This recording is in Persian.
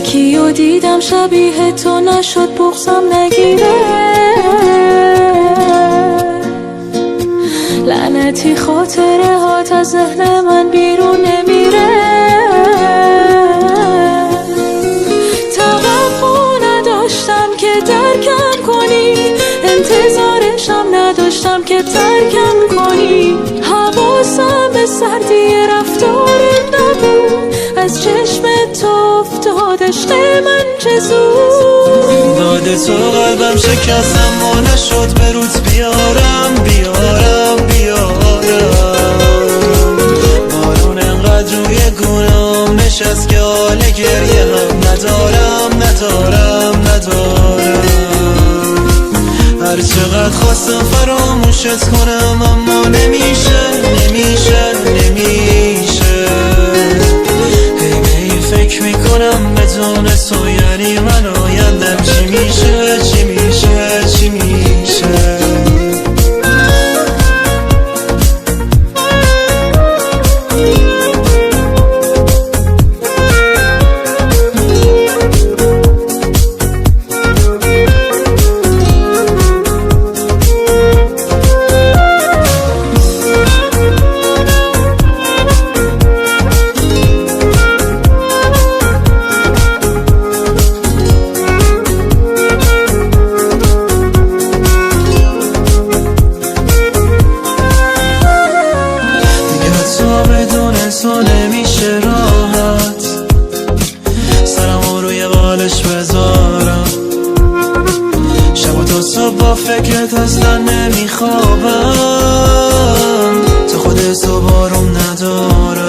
یکیو دیدم شبیه تو نشد بغضم نگیره، لعنتی خاطره هات از ذهن من بیرون نمیره. توقع نداشتم که درکم کنی، انتظارشم نداشتم که ترکم کنی. حواسم به سردی رفتارت نبود، از چشم تو افتاد عشق من چه زود. داده تو قلبم شکستم و نشد به روت بیارم بارون انقدر روی گونام نشست که حال گریه هم ندارم هر چقدر خواستم فراموشت کنم اما نمیشه هی فکر میکنم بدون تو یعنی من آیندم چی میشه تو نمیشه راحت سرمو روی بالش بذارم، شب و تا صبح با فکرت اصلا نمیخوابم، تو خودت تو باروم ندارم.